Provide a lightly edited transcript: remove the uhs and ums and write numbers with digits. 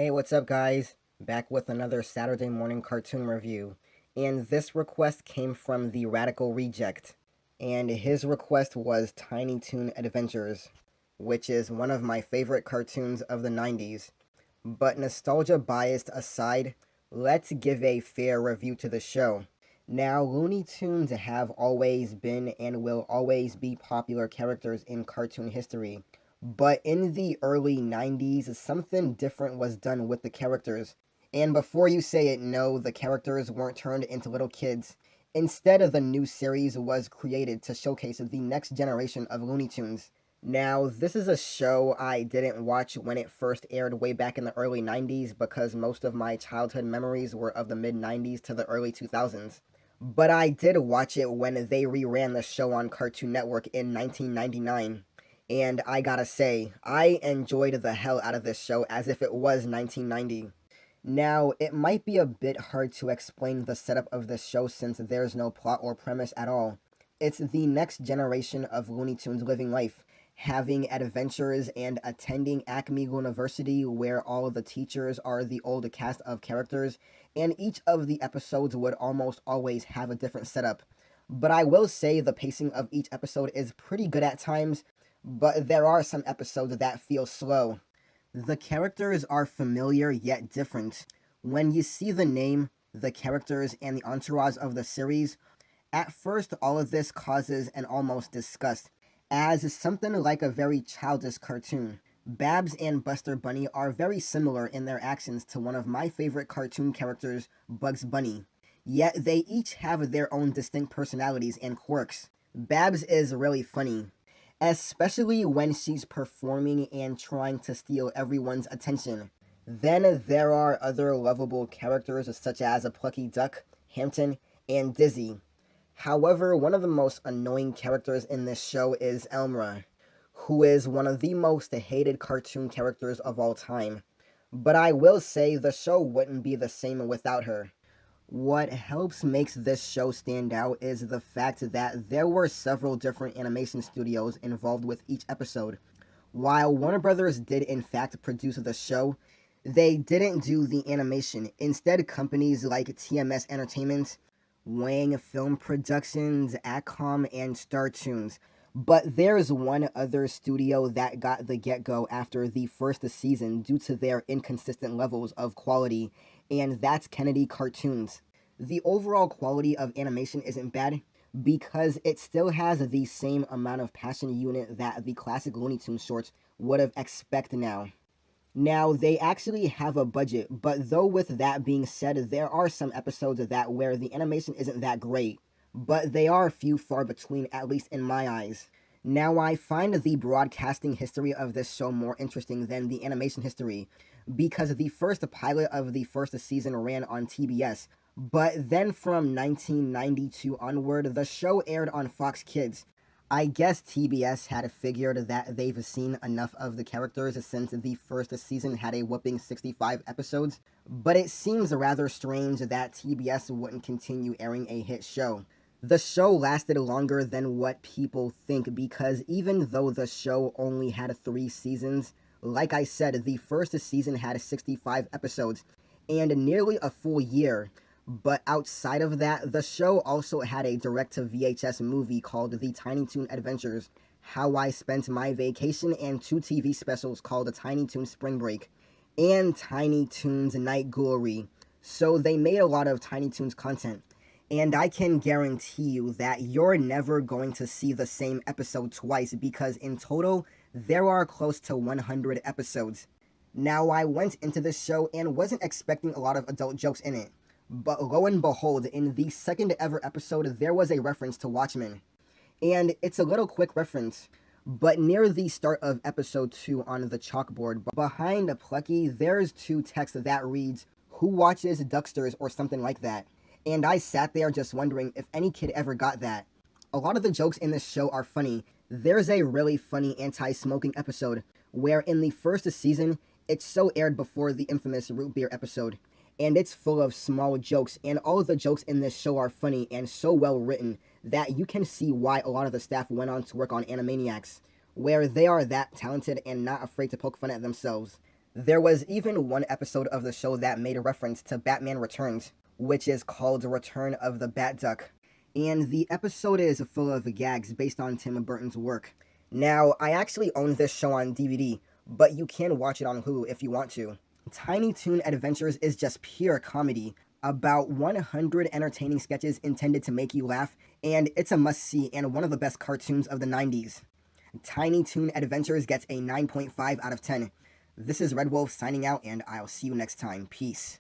Hey, what's up, guys? Back with another Saturday morning cartoon review. And this request came from the Radical Reject. And his request was Tiny Toon Adventures, which is one of my favorite cartoons of the 90s. But nostalgia biased aside, let's give a fair review to the show. Now, Looney Tunes have always been and will always be popular characters in cartoon history. But in the early 90s, something different was done with the characters. And before you say it, no, the characters weren't turned into little kids. Instead, the new series was created to showcase the next generation of Looney Tunes. Now, this is a show I didn't watch when it first aired way back in the early 90s because most of my childhood memories were of the mid 90s to the early 2000s. But I did watch it when they reran the show on Cartoon Network in 1999. And I gotta say, I enjoyed the hell out of this show as if it was 1990. Now, it might be a bit hard to explain the setup of this show since there's no plot or premise at all. It's the next generation of Looney Tunes living life, having adventures and attending Acme University where all of the teachers are the old cast of characters, and each of the episodes would almost always have a different setup. But I will say the pacing of each episode is pretty good at times, but there are some episodes that feel slow. The characters are familiar yet different. When you see the name, the characters, and the entourage of the series, at first all of this causes an almost disgust, as something like a very childish cartoon. Babs and Buster Bunny are very similar in their actions to one of my favorite cartoon characters, Bugs Bunny. Yet they each have their own distinct personalities and quirks. Babs is really funny, especially when she's performing and trying to steal everyone's attention. Then there are other lovable characters such as a Plucky Duck, Hampton, and Dizzy. However, one of the most annoying characters in this show is Elmra, who is one of the most hated cartoon characters of all time. But I will say the show wouldn't be the same without her. What helps makes this show stand out is the fact that there were several different animation studios involved with each episode. While Warner Brothers did in fact produce the show, they didn't do the animation. Instead, companies like TMS Entertainment, Wang Film Productions, Acom, and Star Toons. But there's one other studio that got the get-go after the first season due to their inconsistent levels of quality, and that's Kennedy Cartoons. The overall quality of animation isn't bad because it still has the same amount of passion unit that the classic Looney Tunes shorts would have expected now. Now, they actually have a budget, but though with that being said, there are some episodes that where the animation isn't that great, but they are few far between, at least in my eyes. Now, I find the broadcasting history of this show more interesting than the animation history, because the first pilot of the first season ran on TBS, but then from 1992 onward, the show aired on Fox Kids. I guess TBS had figured that they've seen enough of the characters since the first season had a whopping 65 episodes, but it seems rather strange that TBS wouldn't continue airing a hit show. The show lasted longer than what people think because even though the show only had 3 seasons, like I said, the first season had 65 episodes and nearly a full year. But outside of that, the show also had a direct-to-VHS movie called The Tiny Toon Adventures, How I Spent My Vacation, and 2 TV specials called Tiny Toon Spring Break, and Tiny Toons Night Glory. So they made a lot of Tiny Toons content. And I can guarantee you that you're never going to see the same episode twice because in total, there are close to 100 episodes. Now, I went into this show and wasn't expecting a lot of adult jokes in it. But lo and behold, in the second ever episode, there was a reference to Watchmen. And it's a little quick reference, but near the start of episode 2 on the chalkboard, behind Plucky, there's 2 text that reads, "Who watches Ducksters?" or something like that. And I sat there just wondering if any kid ever got that. A lot of the jokes in this show are funny. There's a really funny anti-smoking episode, where in the first season, it's so aired before the infamous root beer episode. And it's full of small jokes, and all of the jokes in this show are funny and so well written that you can see why a lot of the staff went on to work on Animaniacs, where they are that talented and not afraid to poke fun at themselves. There was even one episode of the show that made a reference to Batman Returns, which is called Return of the Bat Duck. And the episode is full of gags based on Tim Burton's work. Now, I actually own this show on DVD, but you can watch it on Hulu if you want to. Tiny Toon Adventures is just pure comedy, about 100 entertaining sketches intended to make you laugh, and it's a must-see and one of the best cartoons of the 90s. Tiny Toon Adventures gets a 9.5 out of 10. This is Red Wolf signing out, and I'll see you next time. Peace.